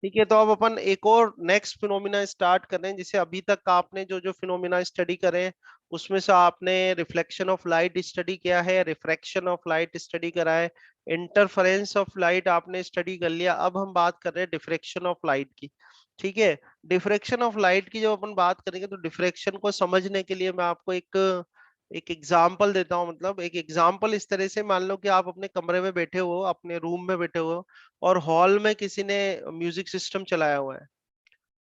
ठीक है, तो अब अपन एक और नेक्स्ट फिनोमिना स्टार्ट कर रहे हैं। जिसे अभी तक आपने जो जो फिनोमिना स्टडी करे हैं, उसमें से आपने रिफ्लेक्शन ऑफ लाइट स्टडी किया है, रिफ्रैक्शन ऑफ लाइट स्टडी करा है, इंटरफेरेंस ऑफ लाइट आपने स्टडी कर लिया। अब हम बात कर रहे हैं डिफ्रैक्शन ऑफ लाइट की। ठीक है, डिफ्रैक्शन ऑफ लाइट की जब अपन बात करेंगे, तो डिफ्रैक्शन को समझने के लिए मैं आपको एक एक एग्जाम्पल देता हूँ। मतलब एक एग्जाम्पल इस तरह से, मान लो कि आप अपने कमरे में बैठे हो, अपने रूम में बैठे हो, और हॉल में किसी ने म्यूजिक सिस्टम चलाया हुआ है।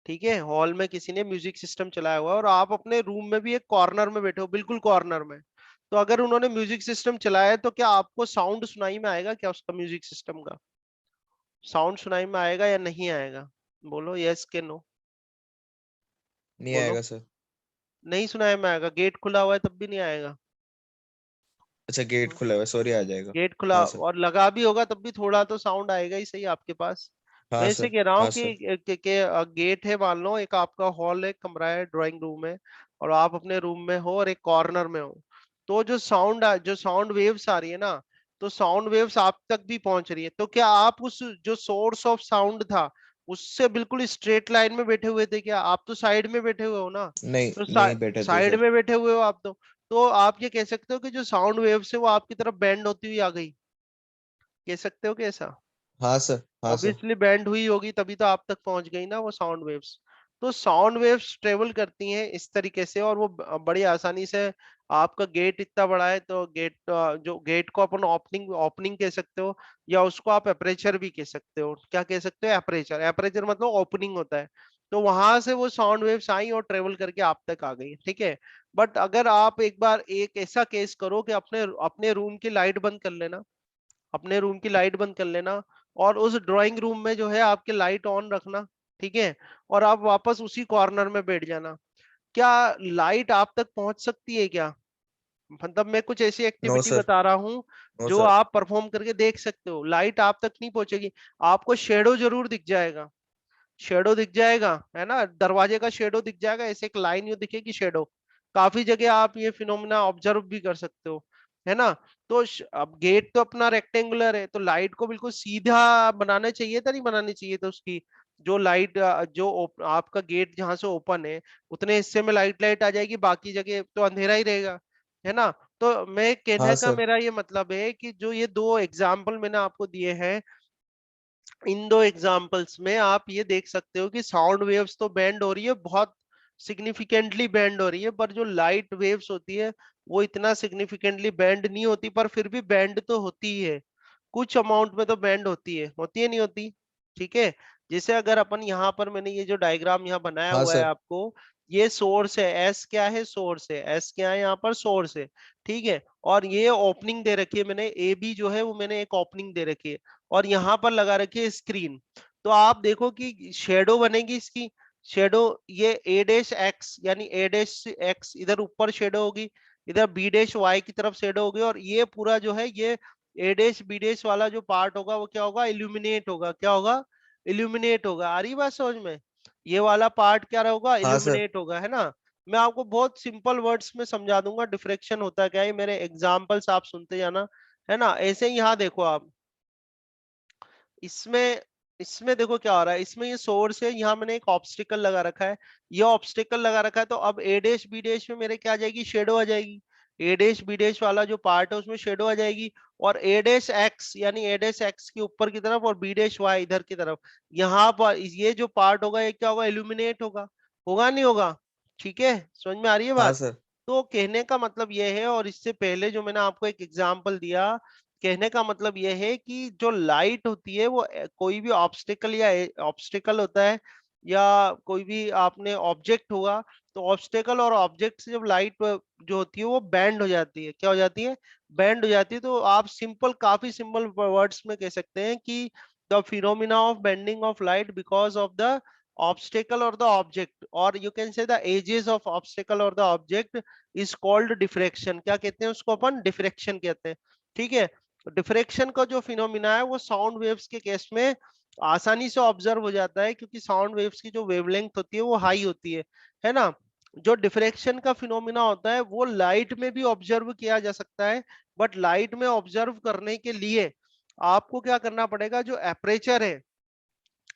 ठीक है, हॉल में किसी ने म्यूजिक सिस्टम चलाया हुआ है, और आप अपने रूम में भी एक कॉर्नर में बैठे हो, बिल्कुल कॉर्नर में। तो अगर उन्होंने म्यूजिक सिस्टम चलाया है, तो क्या आपको साउंड सुनाई में आएगा क्या, उसका म्यूजिक सिस्टम का साउंड सुनाई में आएगा या नहीं आएगा? बोलो यस के नो। नहीं बोलो। आएगा सर। नहीं सुनाई में आएगा, गेट खुला हुआ है तब भी नहीं आएगा। अच्छा गेट खुला हुआ है, सॉरी, आ जाएगा। गेट खुला हाँ सर। और लगा भी होगा तब भी थोड़ा तो साउंड आएगा ही सही आपके पास। मैं हाँ इसे सर। कह रहा हूँ हाँ सर। कि गेट है, मान लो एक आपका हॉल है, कमरा है, ड्राइंग रूम है, और आप अपने रूम में हो और एक कॉर्नर में हो। तो जो साउंड वेव्स आ रही है ना, तो साउंड वेव्स आप तक भी पहुंच रही है। तो क्या आप उस जो सोर्स ऑफ साउंड था, उससे बिल्कुल स्ट्रेट लाइन में बैठे हुए थे क्या? आप तो साइड में बैठे हुए हो ना। नहीं तो नहीं बैठे थे साइड सर। में बैठे हुए हो आप तो आप ये कह सकते हो कि जो साउंड वेव्स है वो आपकी तरफ बेंड होती हुई आ गई। कह सकते हो कि ऐसा? हाँ सर। हाँ सर। ऑब्वियसली बैंड हुई होगी, तभी तो आप तक पहुंच गई ना वो साउंड वेव्स। तो साउंड वेव्स ट्रेवल करती हैं इस तरीके से, और वो बड़ी आसानी से। आपका गेट इतना बड़ा है, तो जो गेट को अपन ओपनिंग ओपनिंग कह सकते हो, या उसको आप एपरेचर भी कह सकते हो। क्या कह सकते हो? एपरेचर। एपरेचर मतलब ओपनिंग होता है। तो वहां से वो साउंड वेव्स आई और ट्रेवल करके आप तक आ गई। ठीक है, बट अगर आप एक बार एक ऐसा केस करो कि अपने अपने रूम की लाइट बंद कर लेना, अपने रूम की लाइट बंद कर लेना, और उस ड्राइंग रूम में जो है आपके लाइट ऑन रखना। ठीक है, और आप वापस उसी कॉर्नर में बैठ जाना। क्या लाइट आप तक पहुंच सकती है क्या? मतलब मैं कुछ ऐसी नो एक्टिविटी सर। बता रहा हूं नो जो सर। आप परफॉर्म करके देख सकते हो। लाइट आप तक नहीं पहुंचेगी, आपको शेडो जरूर दिख जाएगा। शेडो दिख जाएगा, है ना, दरवाजे का शेडो दिख जाएगा, ऐसे एक लाइन यू दिखेगी शेडो। काफी जगह आप ये फिनोमेना ऑब्जर्व भी कर सकते हो, है ना। तो अब गेट तो अपना रेक्टेंगुलर है, तो लाइट को बिल्कुल सीधा बनाना चाहिए था, नहीं बनानी चाहिए था उसकी? जो लाइट आपका गेट जहां से ओपन है, उतने हिस्से में लाइट लाइट आ जाएगी, बाकी जगह तो अंधेरा ही रहेगा, है ना। तो मैं कहने हाँ का सर। मेरा ये मतलब है कि जो ये दो एग्जाम्पल मैंने आपको दिए हैं, इन दो एग्जाम्पल्स में आप ये देख सकते हो कि साउंड वेव्स तो बैंड हो रही है, बहुत सिग्निफिकेंटली बैंड हो रही है, पर जो लाइट वेव्स होती है वो इतना सिग्निफिकेंटली बैंड नहीं होती, पर फिर भी बैंड तो होती ही है। कुछ अमाउंट में तो बैंड होती है नहीं होती? ठीक है, जैसे अगर अपन यहाँ पर, मैंने ये जो डायग्राम यहाँ बनाया हाँ हुआ है सर। आपको, ये सोर्स है, एस क्या है? सोर्स है। एस क्या है? यहाँ पर सोर्स है। ठीक है, और ये ओपनिंग दे रखी है मैंने, ए बी जो है वो मैंने एक ओपनिंग दे रखी है, और यहाँ पर लगा रखी है स्क्रीन। तो आप देखो कि शेडो बनेगी इसकी। शेडो, ये ए डैश एक्स यानी ए डैश एक्स इधर ऊपर शेडो होगी, इधर बी डैश वाई की तरफ शेडो होगी, और ये पूरा जो है ये ए डैश बी डैश वाला जो पार्ट होगा वो क्या होगा? इल्यूमिनेट होगा। क्या होगा? इल्यूमिनेट होगा। आ रही बात समझ में? ये वाला पार्ट क्या होगा? हाँ सर। इल्यूमिनेट होगा, है ना। मैं आपको बहुत सिंपल वर्ड्स में समझा दूंगा डिफ्रेक्शन होता क्या है, मेरे एग्जांपल्स आप सुनते जाना, है ना। ऐसे ही यहाँ देखो आप, इसमें इसमें देखो क्या हो रहा है। इसमें ये सोर्स है, यहाँ मैंने एक ऑब्स्टिकल लगा रखा है। ये ऑब्स्टिकल लगा रखा है, तो अब ए डैश बी डैश में मेरे क्या आ जाएगी? शेडो आ जाएगी। ए डैश बी डैश वाला जो पार्ट है उसमें शेडो आ जाएगी, और ए डैश एक्स यानी ए डैश एक्स के ऊपर की तरफ, और बी डैश वाई इधर की तरफ, यहाँ पर ये जो पार्ट होगा ये क्या होगा? इल्यूमिनेट होगा। होगा नहीं होगा? ठीक है, समझ में आ रही है हाँ बात? सर। तो कहने का मतलब ये है, और इससे पहले जो मैंने आपको एक एग्जांपल दिया, कहने का मतलब यह है कि जो लाइट होती है वो कोई भी ऑब्स्टिकल या ऑब्स्टिकल होता है, या कोई भी आपने ऑब्जेक्ट होगा, तो ऑब्स्टिकल और ऑब्जेक्ट से जब लाइट जो होती है वो बैंड हो जाती है। क्या हो जाती है? बैंड हो जाती है। तो आप काफी सिंपल वर्ड्स में कह सकते हैं कि the phenomena of bending of light because of the obstacle or the object, or you can say the edges of obstacle or the object is called diffraction। क्या कहते हैं उसको? अपन डिफ्रेक्शन कहते हैं। ठीक है, डिफ्रेक्शन का जो फिनोमिना है वो साउंड वेव्स के केस में आसानी से ऑब्जर्व हो जाता है, क्योंकि साउंड वेव्स की जो वेवलेंथ होती है वो हाई होती है ना। जो डिफ्रेक्शन का फिनोमिना होता है वो लाइट में भी ऑब्जर्व किया जा सकता है, बट लाइट में ऑब्जर्व करने के लिए आपको क्या करना पड़ेगा? जो एपरेचर है,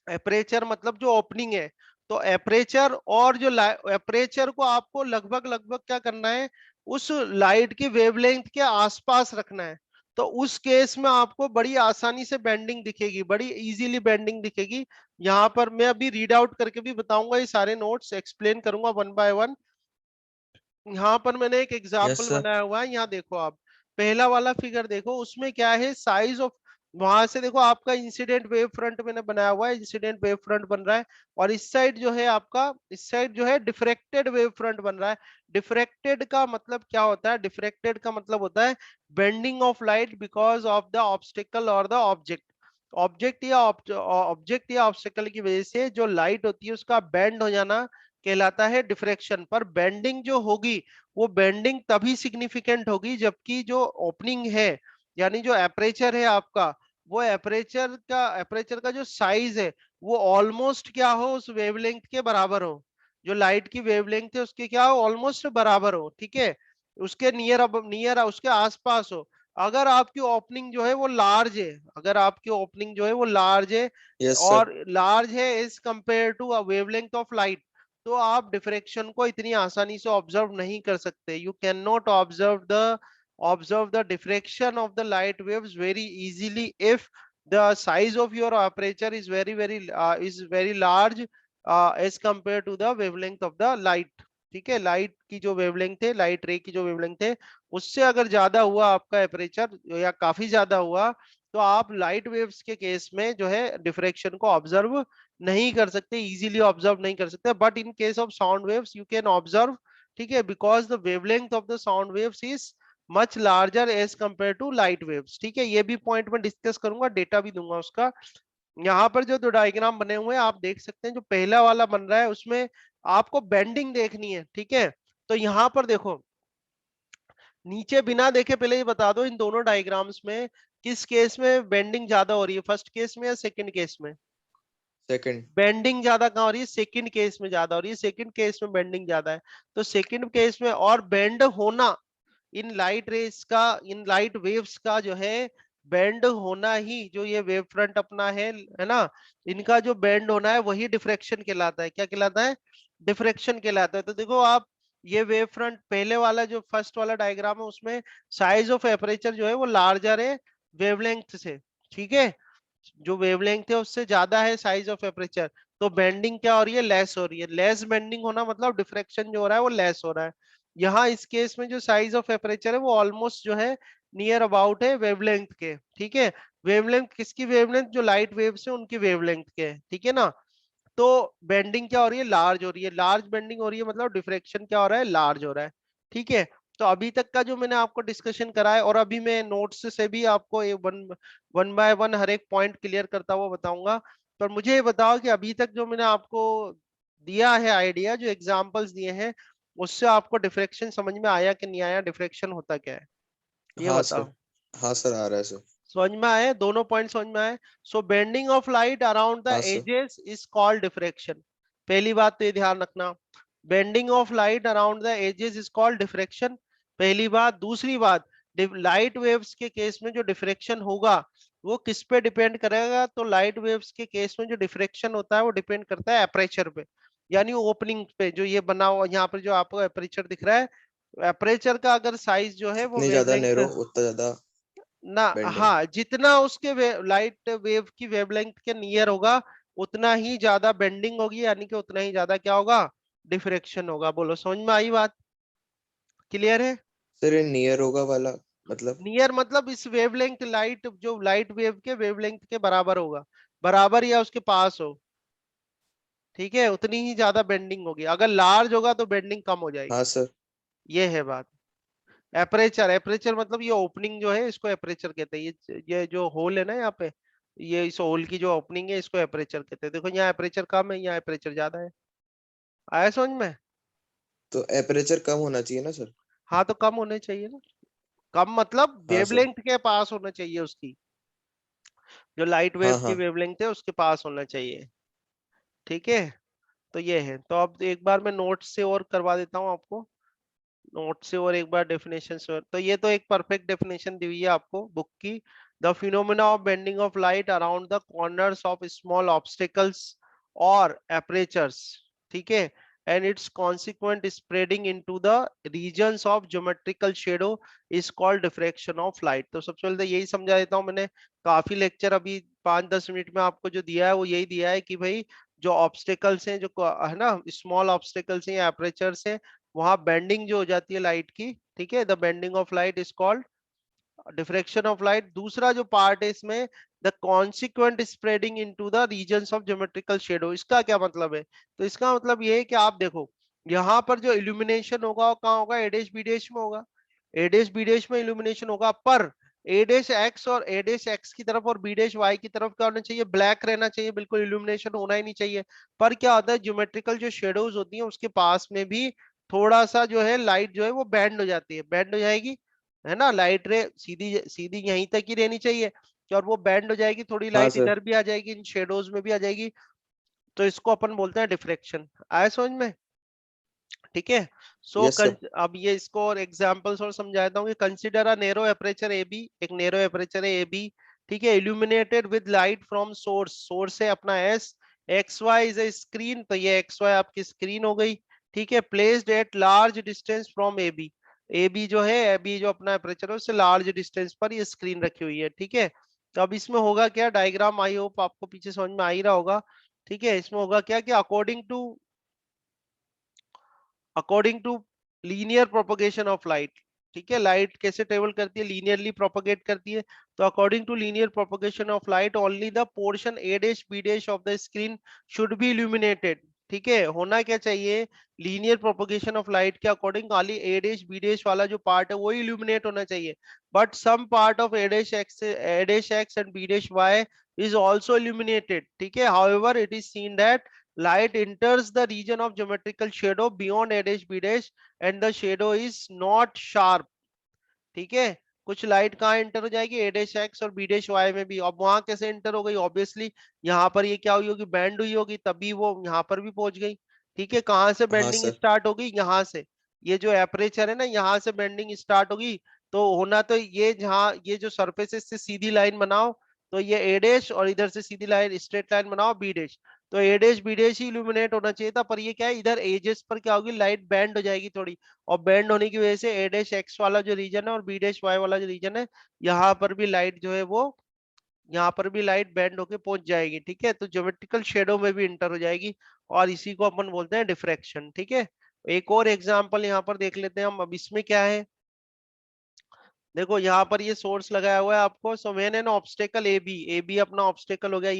एपरेचर मतलब जो ओपनिंग है, तो एपरेचर और जो एपरेचर को आपको लगभग लगभग क्या करना है, उस लाइट की वेवलेंथ के आसपास रखना है। तो उस केस में आपको बड़ी आसानी से बेंडिंग दिखेगी, बड़ी इजीली बेंडिंग दिखेगी। यहाँ पर मैं अभी रीड आउट करके भी बताऊंगा, ये सारे नोट्स एक्सप्लेन करूंगा वन बाय वन। यहाँ पर मैंने एक यस एग्जाम्पल सर। बनाया हुआ है, यहाँ देखो आप पहला वाला फिगर देखो, उसमें क्या है, साइज ऑफ, वहां से देखो आपका इंसिडेंट वेव फ्रंट मैंने बनाया हुआ है, इंसिडेंट वेव फ्रंट बन रहा है, और इस साइड जो है आपका, इस साइड जो है डिफ्रेक्टेड वेव फ्रंट बन रहा है। डिफ्रेक्टेड का मतलब क्या होता है, डिफ्रेक्टेड का मतलब होता है bending of light because of the obstacle और द ऑब्जेक्ट। ऑब्जेक्ट या ऑब्स्टिकल की वजह से जो लाइट होती है उसका बेंड हो जाना कहलाता है डिफ्रेक्शन। पर बेंडिंग जो होगी, वो बेंडिंग तभी सिग्निफिकेंट होगी जबकि जो ओपनिंग है, यानी जो एपरेचर है आपका, वो एपरेचर का जो साइज है, वो ऑलमोस्ट क्या हो, उस वेवलेंथ के बराबर हो। जो लाइट की वेवलेंथ है उसके क्या हो, ऑलमोस्ट बराबर हो, ठीक है, उसके नियर, अब नियर उसके आसपास हो। अगर आपकी ओपनिंग जो है वो लार्ज है, अगर आपकी ओपनिंग जो है वो लार्ज है, यस सर। और लार्ज है as compare to wavelength of light, तो आप डिफ्रेक्शन को इतनी आसानी से ऑब्जर्व नहीं कर सकते। You can not observe the diffraction of the light waves very easily if the size of your aperture is very large as compared to the wavelength of the light। ठीक है, light की जो wavelength है, light रे की जो wavelength है, उससे अगर ज्यादा हुआ आपका एपरेचर, या काफी ज्यादा हुआ, तो आप लाइट वेव्स के केस में जो है डिफ्रेक्शन को ऑब्जर्व नहीं कर सकते, इजीली ऑब्जर्व नहीं कर सकते। But in case of sound waves you can observe, ठीक है, because the wavelength of the sound waves is much larger as compare to light waves. ठीक है, ये भी पॉइंट में डिस्कस करूंगा, डेटा भी दूंगा उसका। यहाँ पर जो दो डायग्राम बने हुए हैं आप देख सकते हैं, जो पहला वाला बन रहा है उसमें आपको बेंडिंग देखनी है, ठीक है। तो यहाँ पर देखो, नीचे बिना देखे पहले ये बता दो, इन दोनों डायग्राम्स में किस केस में बेंडिंग ज्यादा हो रही है, फर्स्ट केस में या सेकंड केस में? सेकंड। बेंडिंग ज्यादा कहाँ हो रही है, सेकंड केस में ज्यादा हो रही है, सेकंड केस में बेंडिंग ज्यादा है। तो सेकंड केस में, और बेंड होना इन लाइट रेस का, इन लाइट वेव्स का जो है बेंड होना ही, जो ये वेव फ्रंट अपना है ना, इनका जो बेंड होना है वही डिफ्रेक्शन कहलाता है। क्या कहलाता है? डिफ्रेक्शन कहलाता है। तो देखो आप, ये वेव फ्रंट पहले वाला जो फर्स्ट वाला डायग्राम है उसमें साइज ऑफ एपरेचर जो है वो लार्जर है वेवलेंथ से, ठीक है, जो वेवलेंथ है उससे ज्यादा है साइज ऑफ एपरेचर। तो बेंडिंग क्या हो रही है, लेस हो रही है। लेस बेंडिंग होना मतलब डिफ्रेक्शन जो हो रहा है वो लेस हो रहा है। यहाँ इस केस में जो साइज ऑफ एपरेचर है वो ऑलमोस्ट जो है नियर अबाउट है वेवलेंथ के, ठीक है। वेवलेंथ किसकी वेवलेंथ, जो लाइट वेव्स है उनकी वेवलेंथ के, ठीक है ना। तो बेंडिंग क्या हो रही है, लार्ज हो रही है। लार्ज बेंडिंग हो रही है मतलब डिफ्रेक्शन क्या हो रहा है, लार्ज हो रहा है, ठीक है। तो अभी तक का जो मैंने आपको डिस्कशन करा है, और अभी मैं नोट्स से भी आपको ये वन वन बाय वन हर एक पॉइंट क्लियर करता हुआ बताऊंगा। पर मुझे ये बताओ कि अभी तक जो मैंने आपको दिया है आइडिया, जो एग्जांपल्स दिए हैं, उससे आपको डिफ्रेक्शन समझ में आया कि नहीं आया, डिफ्रेक्शन होता क्या है, ये हाँ सर। बताओ। हाँ सर, आ रहा है सर। समझ में आए दोनों पॉइंट, समझ में आए? So bending of light around the हाँ sir. Edges is called diffraction. पहली बात तो ये ध्यान रखना, bending of light around the edges is called diffraction, पहली बात। दूसरी बात, लाइट वेव्स के केस में जो डिफ्रेक्शन होगा वो किस पे डिपेंड करेगा, तो लाइट वेव्स के केस में जो डिफ्रेक्शन होता है वो डिपेंड करता है एपरेचर पे, यानी ओपनिंग पे। जो ये बना हुआ यहाँ पर जो आपको एपरेचर दिख रहा है, एपरेचर का अगर साइज जो है वो जितनी ज्यादा वेवलेंथ नैरो उतना ज्यादा ना, बेंडिंग। हाँ, जितना उसके लाइट वेव की वेवलेंथ के नियर होगा उतना ही ज्यादा बेंडिंग होगी, यानी कि उतना ही ज्यादा क्या होगा, डिफ्रेक्शन होगा। बोलो समझ में आई बात, क्लियर है? सर ये नियर होगा वाला मतलब? नियर मतलब इस वेवलेंथ, लाइट जो लाइट वेव के वेवलेंथ के बराबर होगा, बराबर या उसके पास हो, ठीक है, उतनी ही ज्यादा बेंडिंग होगी। अगर लार्ज होगा तो बेंडिंग कम हो हाँ जाएगी, सर। ये है बात। एपरेचर, एपरेचर मतलब ये ओपनिंग जो है इसको एपरेचर कहते हैं। ये जो होल है ना यहाँ पे, ये इस होल की जो ओपनिंग है इसको एपरेचर कहते हैं। देखो यहाँ एपरेचर कम है, यहाँ एपरेचर ज्यादा है। आया समझ में? तो एपरेचर कम होना चाहिए ना सर? हाँ, तो कम होने चाहिए ना। कम मतलब हाँ सर। वेवलेंथ के पास होना चाहिए उसकी, जो लाइट वेव हाँ की हाँ। वेवलेंथ है उसके पास होना चाहिए, ठीक है। तो ये है। तो अब एक बार मैं नोट से और करवा देता हूँ आपको, नोट से और एक बार डेफिनेशन से और। तो ये तो एक परफेक्ट डेफिनेशन दी हुई है आपको बुक की, the phenomena of bending of light around the corners of small obstacles or apertures, ठीक है, and its consequent spreading into the regions of geometrical shadow is called diffraction of light। तो सबसे पहले तो यही समझा देता हूँ, मैंने काफी लेक्चर अभी 5-10 मिनट में आपको जो दिया है वो यही दिया है कि भाई जो ऑब्स्टेकल्स हैं, जो है ना स्मॉल ऑब्स्टेकल्स हैं या एपरेचर्स हैं, वहां बेंडिंग जो हो जाती है लाइट की, ठीक है, the bending of light is called diffraction of light. दूसरा जो पार्ट है इसमें, the consequent spreading into the regions of geometrical shadow. इसका क्या मतलब है? तो इसका मतलब ये है कि आप देखो यहाँ पर जो इल्यूमिनेशन होगा वो कहाँ होगा? एडेश बीडेश में होगा। एडेश बीडेश में इल्यूमिनेशन होगा, पर एडेश एक्स और एडेश एक्स की तरफ और बीडेश वाई की तरफ क्या होना चाहिए? ब्लैक रहना चाहिए, बिल्कुल इल्यूमिनेशन होना ही नहीं चाहिए। पर क्या होता है, ज्योमेट्रिकल जो शेडोज होती हैं उसके पास में भी थोड़ा सा जो है लाइट जो है वो बैंड हो जाती है, बैंड हो जाएगी, है ना। लाइट रे सीधी सीधी यहीं तक ही रहनी चाहिए, और वो बैंड हो जाएगी, थोड़ी हाँ लाइट सर। इधर भी आ जाएगी, इन शेडोज में भी आ जाएगी। तो इसको अपन बोलते हैं डिफ्रेक्शन। आया समझ में? ठीक है। So yes sir. अब ये इसको और एग्जांपल्स और समझाता हूँ कि consider a narrow aperture A B, एक नैरो एपरेचर है ए बी, ठीक है, illuminated with light from source, source है अपना S, X Y is a screen, तो ये एक्स वाई आपकी स्क्रीन हो गई, ठीक है, placed at large distance from A B, A B जो है, ए बी जो अपना एपरेचर है उससे लार्ज डिस्टेंस पर ये स्क्रीन रखी हुई है, ठीक है। तो अब इसमें होगा क्या, डायग्राम आई होप आपको पीछे समझ में आ ही रहा होगा, ठीक है। इसमें होगा क्या कि according to linear propagation of light, ठीक है, लाइट कैसे ट्रेवल करती है? लीनियरली प्रोपगेट करती है। तो according to linear propagation of light only the portion A dash B dash of the screen should be illuminated, ठीक है। होना क्या चाहिए, लीनियर प्रोपगेशन ऑफ लाइट के अकॉर्डिंग खाली ए डैश बी डैश वाला जो पार्ट है वो इल्यूमिनेट होना चाहिए, but some part of A dash X and B dash Y is also illuminated, ठीक है। However it is seen that light enters the region of geometrical shadow beyond a dash b dash and the shadow is not sharp, ठीक है। कुछ light कहाँ enter हो जाएगी? ए dash x और B dash Y में भी। अब वहां कैसे एंटर हो गई? ऑब्वियसली यहाँ पर ये क्या हुई होगी, बैंड हुई होगी, तभी वो यहाँ पर भी पहुंच गई, ठीक है। कहाँ से हाँ बेंडिंग सर। स्टार्ट होगी? यहाँ से, ये जो एपरेचर है ना, यहाँ से बेंडिंग स्टार्ट होगी। तो होना तो ये, जहाँ ये जो सरफेस है इससे सीधी लाइन बनाओ, तो ये ए डैश, और इधर से सीधी लाइन स्ट्रेट लाइन बनाओ बी डैश, तो ए डैश बी डैश ही इल्यूमिनेट होना चाहिए था। पर ये क्या है, इधर एजेस पर क्या होगी, लाइट बैंड हो जाएगी थोड़ी, और बैंड होने की वजह से ए डैश एक्स वाला जो रीजन है और बी डैश वाई वाला जो रीजन है, यहाँ पर भी लाइट जो है वो, यहाँ पर भी लाइट बैंड होके पहुंच जाएगी, ठीक है। तो ज्योमेट्रिकल शेडो में भी इंटर हो जाएगी, और इसी को अपन बोलते हैं डिफ्रैक्शन, ठीक है। एक और एग्जांपल यहाँ पर देख लेते हैं हम। अब इसमें क्या है, देखो यहाँ पर ये सोर्स लगाया हुआ है आपको, so when an obstacle A B अपना ऑब्स्टेकल हो गया,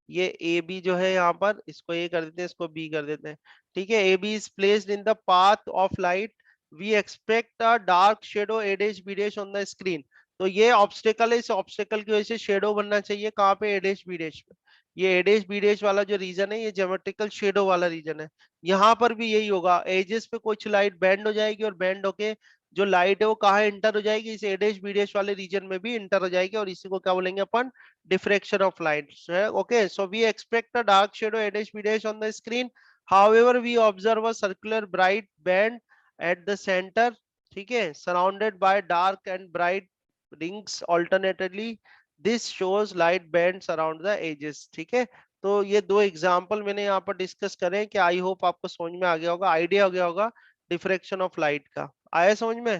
ये ए बी जो है यहाँ पर, इसको ए कर देते हैं, इसको बी कर देते हैं, ठीक है। A B is placed in the path of light, we expect a dark shadow A dash B dash on the screen. तो ये ऑब्स्टेकल है, इस ऑब्स्टेकल की वजह से शेडो बनना चाहिए कहाँ पे? ए डैश बी डैश पे। ये ए डैश बी डैश वाला जो रीजन है ये ज्योमेट्रिकल शेडो वाला रीजन है। यहाँ पर भी यही होगा, एजेस पे कुछ लाइट बैंड हो जाएगी, और बैंड होके जो लाइट है वो कहाँ इंटर हो जाएगी? इस ए डैश बी डैश वाले रीजन में भी इंटर हो जाएगी, और इसी को क्या बोलेंगे अपन? Diffraction of light. Okay, so we expect a dark shadow A dash B dash on the screen, however we observe a circular bright band at the centre, ठीक है, surrounded by dark and bright rings alternately, this shows light bands around the edges, ठीक है। तो ये दो example मैंने यहाँ पर डिस्कस करें, कि आई होप आपको समझ में आ गया होगा, आइडिया हो गया होगा डिफ्रेक्शन ऑफ लाइट का। आया समझ में?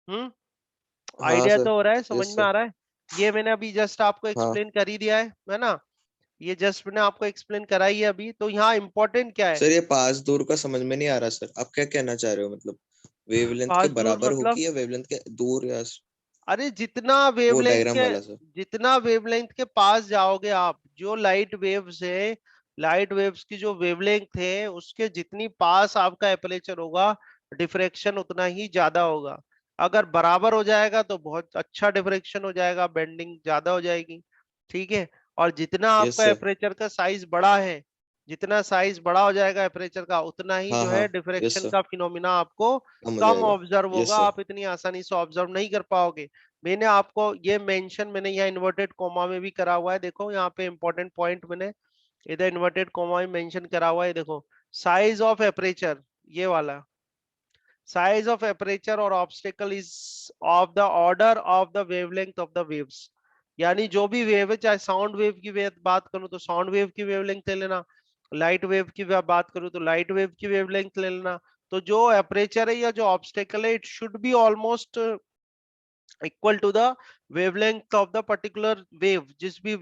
हम्म, हाँ आइडिया सर। तो हो रहा है, समझ यस में आ सर। रहा है। ये मैंने अभी जस्ट आपको हाँ एक्सप्लेन कर ही दिया है ना। ये जस्ट मैंने आपको एक्सप्लेन करा ही है अभी। तो यहाँ इंपॉर्टेंट क्या है? सर, ये पास दूर का समझ में नहीं आ रहा सर, आप क्या कहना चाह रहे हो? मतलब वेवलेंथ के पास दूर बराबर मतलब, होगी या वेवलेंथ के दूर, या अरे जितना वो वेवलेंथ डायग्राम के, वाला सर? जितना वेवलेंथ के पास जाओगे आप, जो लाइट वेव्स है, लाइट वेव्स की जो वेवलेंथ है उसके जितनी पास आपका एपरेचर होगा, डिफ्रैक्शन उतना ही ज्यादा होगा। अगर बराबर हो जाएगा तो बहुत अच्छा डिफ्रैक्शन हो जाएगा, बेंडिंग ज्यादा हो जाएगी, ठीक है। और जितना यस आपका सर। एपरेचर का साइज बड़ा है, जितना साइज बड़ा हो जाएगा एपरेचर का, उतना ही हाँ जो हाँ। है यस डिफ्रैक्शन सर। का फिनोमिना आपको कम हो कम जाएगा। ऑब्जर्व होगा, यस सर। आप इतनी आसानी से ऑब्जर्व नहीं कर पाओगे। मैंने आपको ये मेंशन, मैंने यहाँ इन्वर्टेड कोमा में भी करा हुआ है, देखो यहाँ पे इंपॉर्टेंट पॉइंट मैंने इधर इन्वर्टेड कोमा में मेंशन करा हुआ है, देखो साइज ऑफ एपरेचर, ये वाला साइज ऑफ एपरेचर और obstacle is of the order of the wavelength of the waves. यानी जो भी वेव है, चाहे साउंड वेव की बात करूं तो साउंड वेव की वेवलेंथ ले लेना, लाइट वेव की बात करूं तो लाइट वेव की वेवलेंथ ले लेना। तो जो एपरेचर है या जो ऑब्स्टेकल है, it should be almost equal to the wavelength of the particular wave.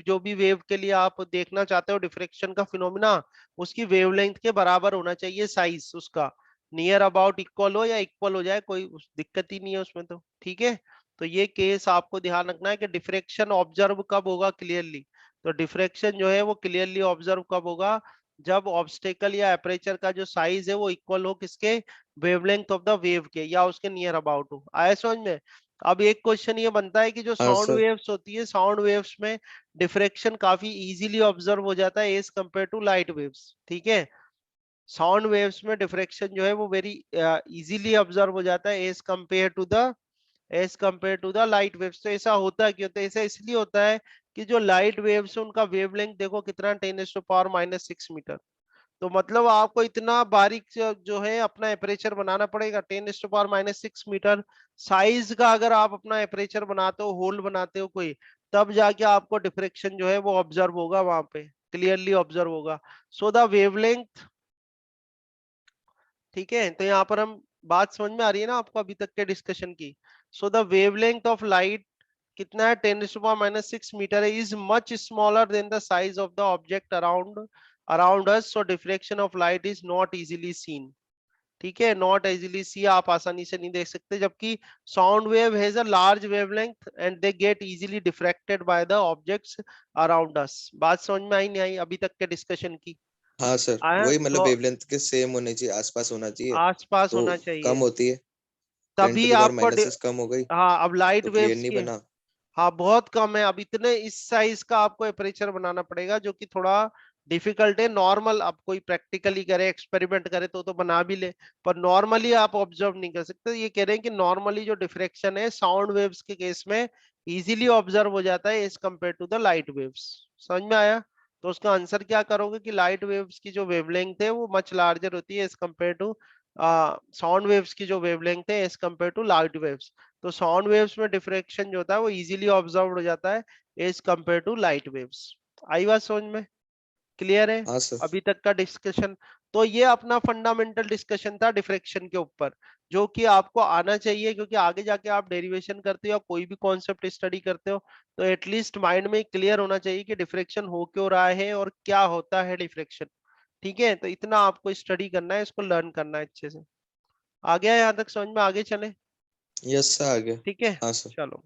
जो भी वेव के लिए आप देखना चाहते हो डिफ्रेक्शन का फिनोमिना, उसकी वेवलेंथ के बराबर होना चाहिए साइज उसका, नियर अबाउट इक्वल हो या इक्वल हो जाए, कोई दिक्कत ही नहीं है उसमें, तो ठीक है। तो ये केस आपको ध्यान रखना है कि डिफ्रेक्शन ऑब्जर्व कब होगा क्लियरली। तो डिफ्रेक्शन जो है वो क्लियरली ऑब्जर्व कब होगा, जब ऑब्स्टेकल या एपरेचर का जो साइज है वो इक्वल हो किसके, वेवलेंथ ऑफ द वेव के, या उसके नियर अबाउट हो। आया समझ में? अब एक क्वेश्चन ये बनता है कि जो हाँ साउंड सर। वेव्स होती है, साउंड वेव्स में डिफ्रेक्शन काफी इजीली ऑब्जर्व हो जाता है as compare to light waves, ठीक है। साउंड वेव्स में डिफ्रेक्शन जो है वो वेरी इजीली ऑब्जर्व हो जाता है as compare to the light waves. तो ऐसा होता है क्यों? तो ऐसा इसलिए होता है कि जो लाइट वेव्स है उनका वेवलेंथ देखो कितना, 10⁻⁻⁶ मीटर। तो मतलब आपको इतना बारीक जो है अपना एपरेचर बनाना पड़ेगा, 10⁻⁻⁶ मीटर साइज का। अगर आप अपना एपरेचर बनाते हो, होल बनाते हो कोई, तब जाके आपको डिफ्रेक्शन जो है वो ऑब्जर्व होगा, वहां पे क्लियरली ऑब्जर्व होगा। सो द वेवलेंथ, ठीक है। तो यहाँ पर हम, बात समझ में आ रही है ना आपको अभी तक के डिस्कशन की? So the wavelength of light कितना है, 10⁻⁻⁶ मीटर है, is much smaller than the size of the object around us, so diffraction of light is not easily seen. ठीक है, नॉट इजीली सी, आप आसानी से नहीं देख सकते, जबकि sound wave has a large wavelength and they get easily diffracted by the objects around us. बात समझ में आई नहीं आई अभी तक के डिस्कशन की? हाँ सर, आया वही मतलब तो वेवलेंथ के सेम होने चाहिए, आसपास होना चाहिए। आसपास तो होना कम चाहिए, होती है, टेन टू तभी द पावर आपको माइनस 6 कम हो गई, हाँ, अब लाइट तो क्लियर वेव्स नहीं की, बना। हाँ बहुत कम है। अब इतने इस साइज का आपको एपरेचर बनाना पड़ेगा, जो कि थोड़ा डिफिकल्ट है। नॉर्मल आप कोई प्रैक्टिकली करे, एक्सपेरिमेंट करे तो बना भी ले, पर नॉर्मली आप ऑब्जर्व नहीं कर सकते। ये कह रहे हैं कि नॉर्मली जो डिफ्रेक्शन है साउंड वेव्स के केस में इजीली ऑब्जर्व हो जाता है as compare to the light waves. समझ में आया? तो उसका आंसर क्या करोगे कि लाइट वेव्स की जो वेवलेंथ है वो मच लार्जर होती है as compare to sound waves की जो वेवलेंथ है as compare to light waves. तो साउंड वेव्स में डिफ्रेक्शन जो होता है वो इजीली ऑब्जर्व हो जाता है as compare to light waves. आई बात समझ में? क्लियर है हाँ सर। अभी तक का डिस्कशन? तो ये अपना फंडामेंटल डिस्कशन था डिफ्रेक्शन के ऊपर, जो कि आपको आना चाहिए, क्योंकि आगे जाके आप डेरिवेशन करते हो या कोई भी कॉन्सेप्ट स्टडी करते हो तो एटलीस्ट माइंड में क्लियर होना चाहिए कि डिफ्रेक्शन हो क्यों रहा है और क्या होता है डिफ्रेक्शन। ठीक है, तो इतना आपको स्टडी करना है, इसको लर्न करना है अच्छे से। आ गया यहाँ तक समझ में? आगे चले? यस सर, आ गया। ठीक है, हाँ सर। चलो।